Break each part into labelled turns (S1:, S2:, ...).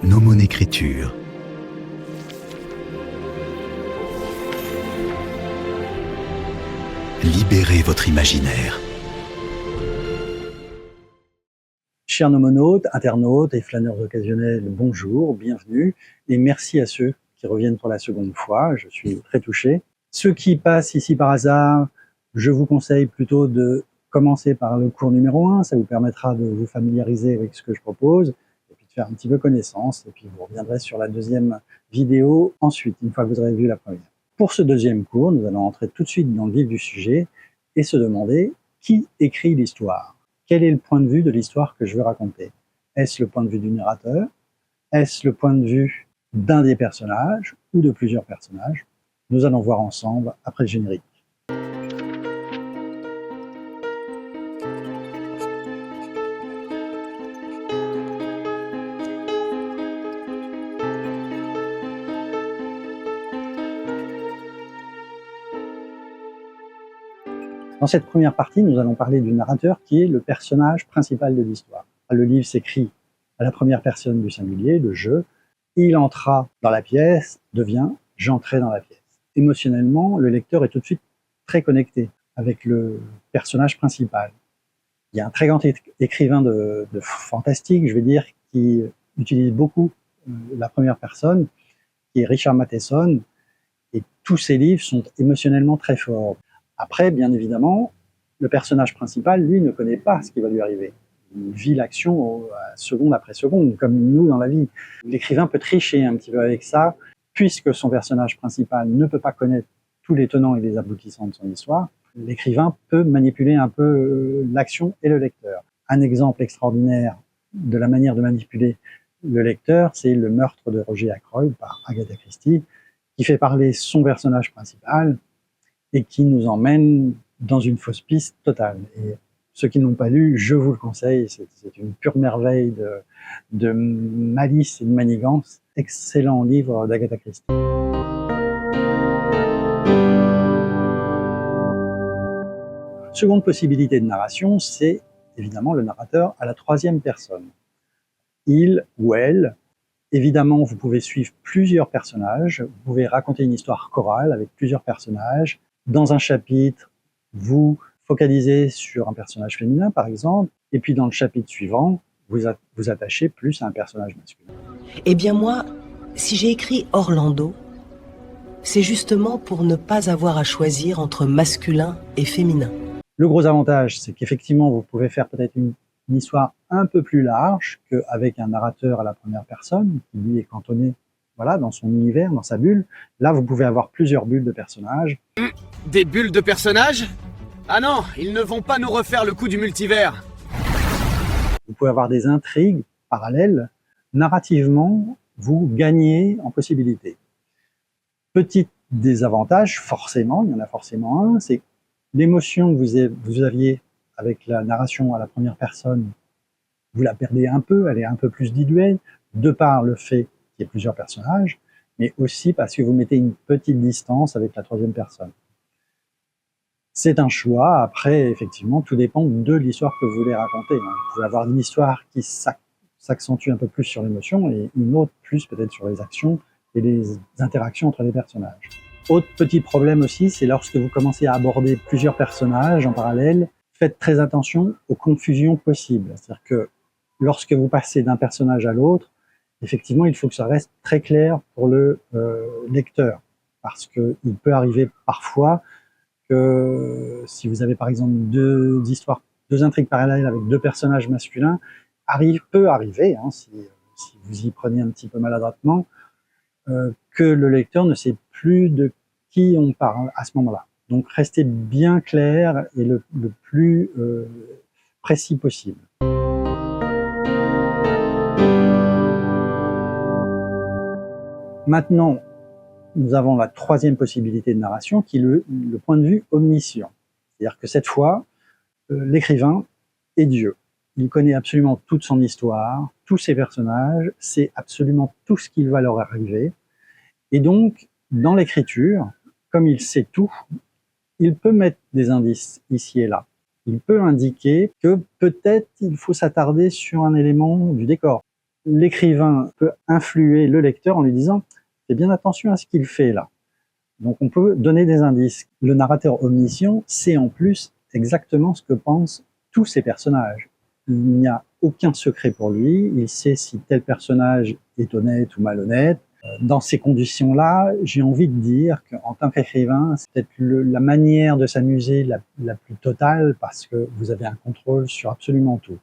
S1: Nomon Écriture. Libérez votre imaginaire.
S2: Chers nomonautes, internautes et flâneurs occasionnels, bonjour, bienvenue et merci à ceux qui reviennent pour la seconde fois, je suis très touché. Ceux qui passent ici par hasard, je vous conseille plutôt de commencer par le cours numéro 1, ça vous permettra de vous familiariser avec ce que je propose et puis de faire un petit peu connaissance et puis vous reviendrez sur la deuxième vidéo ensuite, une fois que vous aurez vu la première. Pour ce deuxième cours, nous allons entrer tout de suite dans le vif du sujet et se demander qui écrit l'histoire. Quel est le point de vue de l'histoire que je veux raconter? Est-ce le point de vue du narrateur? Est-ce le point de vue d'un des personnages ou de plusieurs personnages? Nous allons voir ensemble après le générique. Dans cette première partie, nous allons parler du narrateur qui est le personnage principal de l'histoire. Le livre s'écrit à la première personne du singulier, le je. Il entra dans la pièce, devient j'entrais dans la pièce. Émotionnellement, le lecteur est tout de suite très connecté avec le personnage principal. Il y a un très grand écrivain de fantastique, je vais dire, qui utilise beaucoup la première personne, qui est Richard Matheson, et tous ses livres sont émotionnellement très forts. Après, bien évidemment, le personnage principal, lui, ne connaît pas ce qui va lui arriver. Il vit l'action seconde après seconde, comme nous dans la vie. L'écrivain peut tricher un petit peu avec ça, puisque son personnage principal ne peut pas connaître tous les tenants et les aboutissants de son histoire. L'écrivain peut manipuler un peu l'action et le lecteur. Un exemple extraordinaire de la manière de manipuler le lecteur, c'est le meurtre de Roger Ackroyd par Agatha Christie, qui fait parler son personnage principal et qui nous emmène dans une fausse piste totale. Et ceux qui n'ont pas lu, je vous le conseille, c'est une pure merveille de malice et de manigance. Excellent livre d'Agatha Christie. Seconde possibilité de narration, c'est évidemment le narrateur à la troisième personne. Il ou elle, évidemment, vous pouvez suivre plusieurs personnages, vous pouvez raconter une histoire chorale avec plusieurs personnages. Dans un chapitre, vous focalisez sur un personnage féminin, par exemple, et puis dans le chapitre suivant, vous attachez plus à un personnage masculin.
S3: Eh bien moi, si j'ai écrit Orlando, c'est justement pour ne pas avoir à choisir entre masculin et féminin.
S2: Le gros avantage, c'est qu'effectivement, vous pouvez faire peut-être une histoire un peu plus large qu'avec un narrateur à la première personne, qui lui est cantonné voilà, dans son univers, dans sa bulle. Là, vous pouvez avoir plusieurs bulles de personnages.
S4: Des bulles de personnages? Ah non, ils ne vont pas nous refaire le coup du multivers.
S2: Vous pouvez avoir des intrigues parallèles. Narrativement, vous gagnez en possibilités. Petit désavantage, forcément, il y en a forcément un, c'est l'émotion que vous aviez avec la narration à la première personne, vous la perdez un peu, elle est un peu plus diluée, de par le fait qu'il y ait plusieurs personnages, mais aussi parce que vous mettez une petite distance avec la troisième personne. C'est un choix, après, effectivement, tout dépend de l'histoire que vous voulez raconter. Vous pouvez avoir une histoire qui s'accentue un peu plus sur l'émotion et une autre plus peut-être sur les actions et les interactions entre les personnages. Autre petit problème aussi, c'est lorsque vous commencez à aborder plusieurs personnages en parallèle, faites très attention aux confusions possibles. C'est-à-dire que lorsque vous passez d'un personnage à l'autre, effectivement, il faut que ça reste très clair pour le lecteur, parce qu'il peut arriver parfois que si vous avez par exemple deux intrigues parallèles avec deux personnages masculins, peut arriver, hein, si vous y prenez un petit peu maladroitement, que le lecteur ne sait plus de qui on parle à ce moment-là. Donc restez bien clair et le plus précis possible. Maintenant, nous avons la troisième possibilité de narration qui est le point de vue omniscient. C'est-à-dire que cette fois, l'écrivain est Dieu. Il connaît absolument toute son histoire, tous ses personnages, sait absolument tout ce qui va leur arriver. Et donc, dans l'écriture, comme il sait tout, il peut mettre des indices ici et là. Il peut indiquer que peut-être il faut s'attarder sur un élément du décor. l'écrivain peut influer le lecteur en lui disant « fais bien attention à ce qu'il fait là ». Donc on peut donner des indices. Le narrateur omniscient sait en plus exactement ce que pensent tous ces personnages. Il n'y a aucun secret pour lui, il sait si tel personnage est honnête ou malhonnête. Dans ces conditions-là, j'ai envie de dire qu'en tant qu'écrivain, c'est peut-être la manière de s'amuser la plus totale parce que vous avez un contrôle sur absolument tout.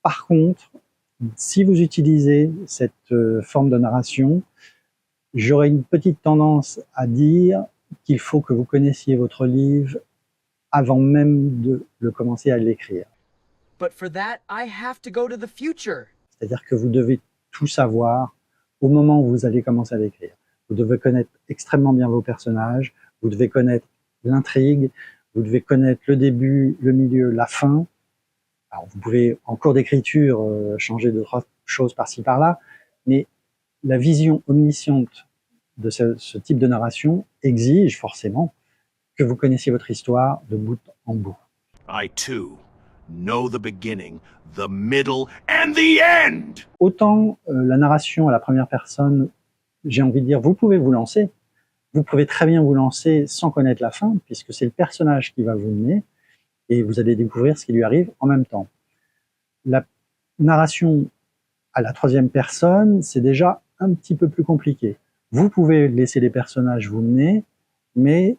S2: Par contre, si vous utilisez cette forme de narration, j'aurais une petite tendance à dire qu'il faut que vous connaissiez votre livre avant même de le commencer à l'écrire.
S5: But for that, I have to go to the future.
S2: C'est-à-dire que vous devez tout savoir au moment où vous allez commencer à l'écrire. Vous devez connaître extrêmement bien vos personnages, vous devez connaître l'intrigue, vous devez connaître le début, le milieu, la fin. Alors vous pouvez, en cours d'écriture, changer de choses par-ci par-là, mais la vision omnisciente de ce type de narration exige forcément que vous connaissiez votre histoire de bout en bout.
S6: I too know the beginning, the middle and the end.
S2: Autant la narration à la première personne, j'ai envie de dire, vous pouvez vous lancer. Vous pouvez très bien vous lancer sans connaître la fin, puisque c'est le personnage qui va vous mener, et vous allez découvrir ce qui lui arrive en même temps. La narration à la troisième personne, c'est déjà un petit peu plus compliqué. Vous pouvez laisser les personnages vous mener, mais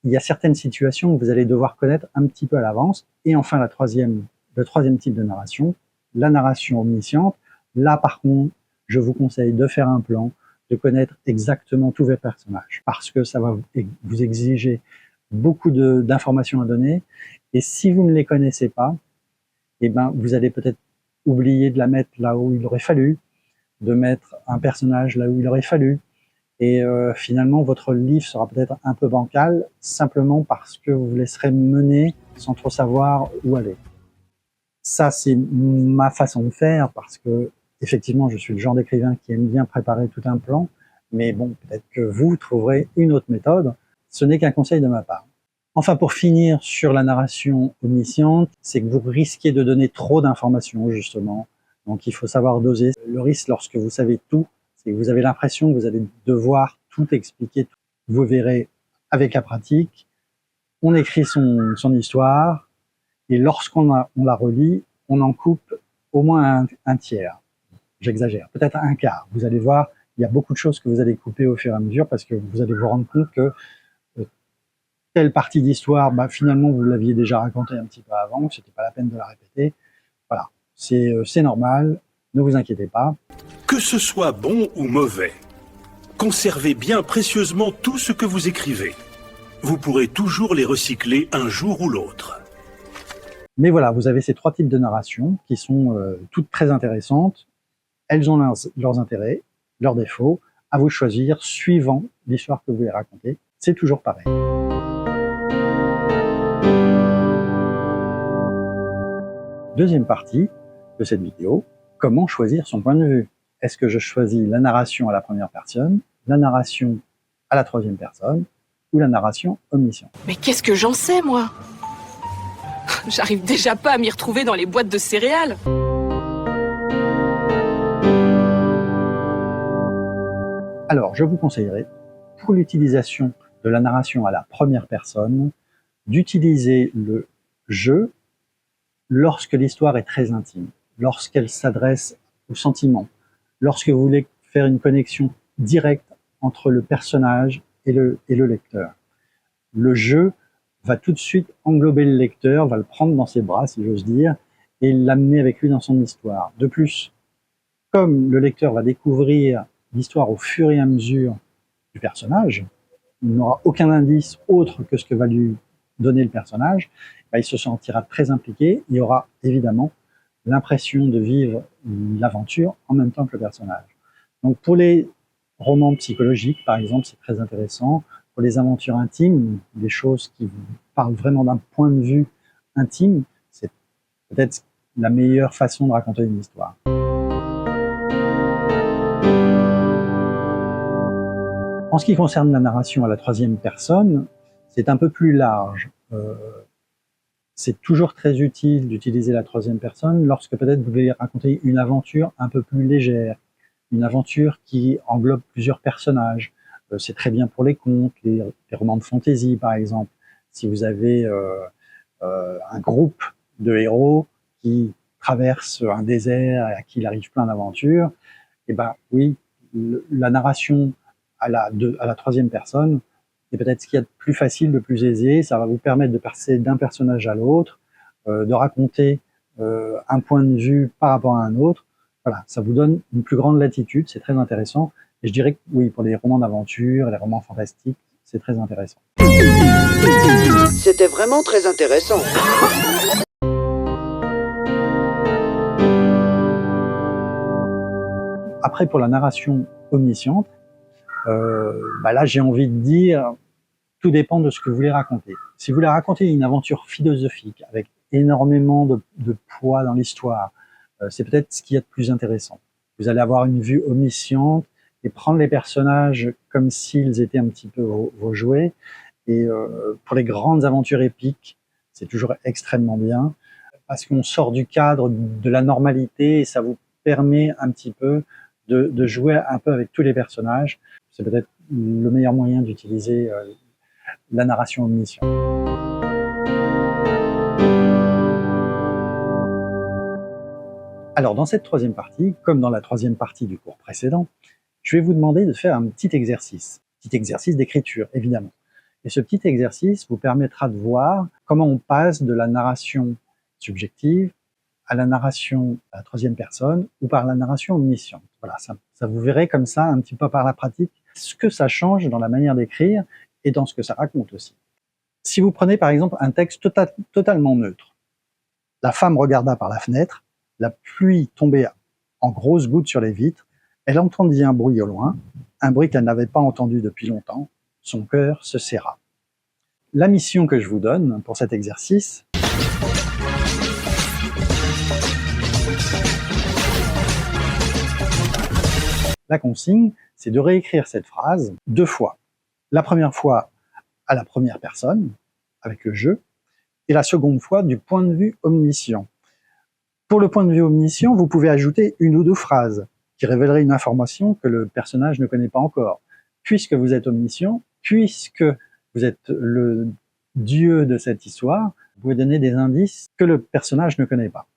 S2: il y a certaines situations que vous allez devoir connaître un petit peu à l'avance. Et enfin, le troisième type de narration, la narration omnisciente. Là, par contre, je vous conseille de faire un plan, de connaître exactement tous vos personnages, parce que ça va vous exiger beaucoup d'informations à donner. Et si vous ne les connaissez pas, eh ben, vous allez peut-être oublier de la mettre là où il aurait fallu, de mettre un personnage là où il aurait fallu. Et finalement, votre livre sera peut-être un peu bancal, simplement parce que vous vous laisserez mener sans trop savoir où aller. Ça, c'est ma façon de faire, parce que effectivement, je suis le genre d'écrivain qui aime bien préparer tout un plan, mais bon, peut-être que vous trouverez une autre méthode. Ce n'est qu'un conseil de ma part. Enfin, pour finir sur la narration omnisciente, c'est que vous risquez de donner trop d'informations, justement. Donc, il faut savoir doser. Le risque, lorsque vous savez tout, c'est que vous avez l'impression que vous allez devoir tout expliquer. Vous verrez, avec la pratique, on écrit son histoire, et lorsqu'on la relit, on en coupe au moins un tiers. J'exagère, peut-être un quart. Vous allez voir, il y a beaucoup de choses que vous allez couper au fur et à mesure, parce que vous allez vous rendre compte que telle partie d'histoire, finalement, vous l'aviez déjà racontée un petit peu avant, c'était pas la peine de la répéter. Voilà, c'est normal, ne vous inquiétez pas.
S7: Que ce soit bon ou mauvais, conservez bien précieusement tout ce que vous écrivez. Vous pourrez toujours les recycler un jour ou l'autre.
S2: Mais voilà, vous avez ces trois types de narration qui sont toutes très intéressantes. Elles ont leurs intérêts, leurs défauts. À vous de choisir suivant l'histoire que vous voulez raconter. C'est toujours pareil. Deuxième partie de cette vidéo, comment choisir son point de vue? Est-ce que je choisis la narration à la première personne, la narration à la troisième personne ou la narration omnisciente?
S8: Mais qu'est-ce que j'en sais, moi? J'arrive déjà pas à m'y retrouver dans les boîtes de céréales.
S2: Alors, je vous conseillerais, pour l'utilisation de la narration à la première personne, d'utiliser le « je » lorsque l'histoire est très intime, lorsqu'elle s'adresse au sentiment, lorsque vous voulez faire une connexion directe entre le personnage et le lecteur. Le « je » va tout de suite englober le lecteur, va le prendre dans ses bras, si j'ose dire, et l'amener avec lui dans son histoire. De plus, comme le lecteur va découvrir l'histoire au fur et à mesure du personnage, il n'aura aucun indice autre que ce que va lui donner le personnage, il se sentira très impliqué, il aura évidemment l'impression de vivre l'aventure en même temps que le personnage. Donc pour les romans psychologiques, par exemple, c'est très intéressant. Pour les aventures intimes, des choses qui vous parlent vraiment d'un point de vue intime, c'est peut-être la meilleure façon de raconter une histoire. En ce qui concerne la narration à la troisième personne, c'est un peu plus large. C'est toujours très utile d'utiliser la troisième personne lorsque peut-être vous voulez raconter une aventure un peu plus légère, une aventure qui englobe plusieurs personnages. C'est très bien pour les contes, les romans de fantasy par exemple. Si vous avez un groupe de héros qui traverse un désert et à qui il arrive plein d'aventures, et ben oui, la narration à la troisième personne est peut-être ce qu'il y a de plus facile, de plus aisé. Ça va vous permettre de passer d'un personnage à l'autre, de raconter un point de vue par rapport à un autre. Voilà, ça vous donne une plus grande latitude, c'est très intéressant. Et je dirais que oui, pour les romans d'aventure, les romans fantastiques, c'est très intéressant.
S9: C'était vraiment très intéressant.
S2: Après, pour la narration omnisciente, là, j'ai envie de dire, tout dépend de ce que vous voulez raconter. Si vous voulez raconter une aventure philosophique avec énormément de poids dans l'histoire, c'est peut-être ce qu'il y a de plus intéressant. Vous allez avoir une vue omnisciente et prendre les personnages comme s'ils étaient un petit peu vos jouets. Et pour les grandes aventures épiques, c'est toujours extrêmement bien parce qu'on sort du cadre de la normalité et ça vous permet un petit peu de jouer un peu avec tous les personnages. C'est peut-être le meilleur moyen d'utiliser la narration omnisciente. Alors, dans cette troisième partie, comme dans la troisième partie du cours précédent, je vais vous demander de faire un petit exercice d'écriture, évidemment. Et ce petit exercice vous permettra de voir comment on passe de la narration subjective à la narration à la troisième personne ou par la narration omnisciente. Voilà, ça vous verrez comme ça, un petit peu par la pratique, ce que ça change dans la manière d'écrire et dans ce que ça raconte aussi. Si vous prenez par exemple un texte totalement neutre, la femme regarda par la fenêtre, la pluie tombait en grosses gouttes sur les vitres, elle entendit un bruit au loin, un bruit qu'elle n'avait pas entendu depuis longtemps, son cœur se serra. La mission que je vous donne pour cet exercice, la consigne, c'est de réécrire cette phrase 2 fois. La première fois à la première personne, avec le je, et la seconde fois du point de vue omniscient. Pour le point de vue omniscient, vous pouvez ajouter 1 ou 2 phrases qui révéleraient une information que le personnage ne connaît pas encore. Puisque vous êtes omniscient, puisque vous êtes le dieu de cette histoire, vous pouvez donner des indices que le personnage ne connaît pas.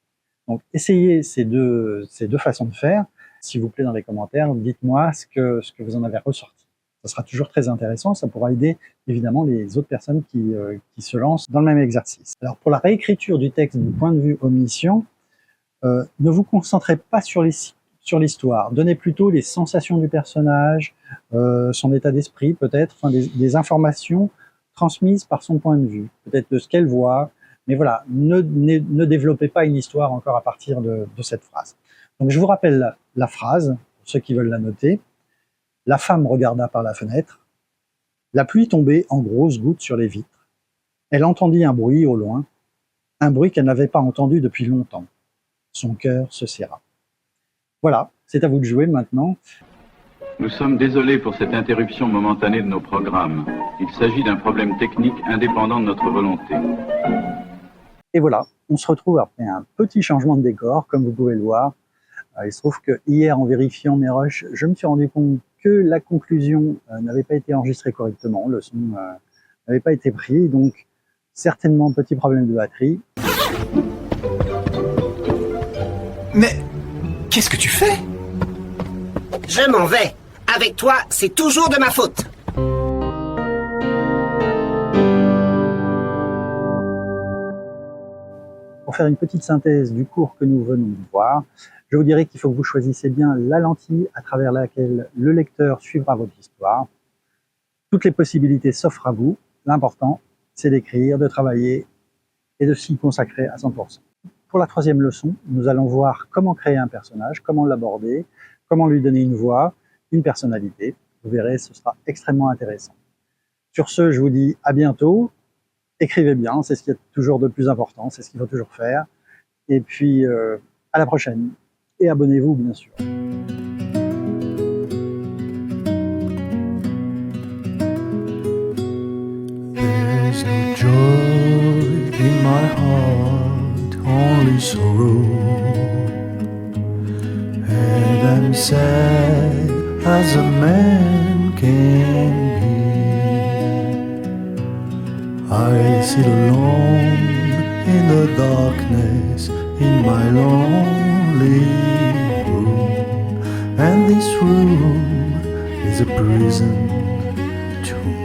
S2: Donc essayez ces deux façons de faire. S'il vous plaît, dans les commentaires, dites-moi ce que vous en avez ressorti. Ça sera toujours très intéressant, ça pourra aider évidemment les autres personnes qui se lancent dans le même exercice. Alors pour la réécriture du texte du point de vue omniscient, ne vous concentrez pas sur l'histoire, donnez plutôt les sensations du personnage, son état d'esprit peut-être, enfin des informations transmises par son point de vue, peut-être de ce qu'elle voit, mais voilà, ne développez pas une histoire encore à partir de cette phrase. Donc je vous rappelle la phrase, pour ceux qui veulent la noter. La femme regarda par la fenêtre, la pluie tombait en grosses gouttes sur les vitres. Elle entendit un bruit au loin, un bruit qu'elle n'avait pas entendu depuis longtemps. Son cœur se serra. Voilà, c'est à vous de jouer maintenant.
S10: Nous sommes désolés pour cette interruption momentanée de nos programmes. Il s'agit d'un problème technique indépendant de notre volonté.
S2: Et voilà, on se retrouve après un petit changement de décor, comme vous pouvez le voir. Il se trouve que hier, en vérifiant mes rushs, je me suis rendu compte que la conclusion n'avait pas été enregistrée correctement, le son n'avait pas été pris, donc certainement petit problème de batterie.
S1: Mais qu'est-ce que tu fais?
S11: Je m'en vais. Avec toi, c'est toujours de ma faute.
S2: Pour faire une petite synthèse du cours que nous venons de voir, je vous dirais qu'il faut que vous choisissiez bien la lentille à travers laquelle le lecteur suivra votre histoire. Toutes les possibilités s'offrent à vous. L'important, c'est d'écrire, de travailler et de s'y consacrer à 100%. Pour la troisième leçon, nous allons voir comment créer un personnage, comment l'aborder, comment lui donner une voix, une personnalité. Vous verrez, ce sera extrêmement intéressant. Sur ce, je vous dis à bientôt. Écrivez bien, c'est ce qui est toujours de plus important, c'est ce qu'il faut toujours faire. Et puis, à la prochaine. Et abonnez-vous, bien sûr.
S1: There's no joy in my heart.
S12: as a man can hear. I sit alone in the darkness in my lonely room, and this room is a prison to me.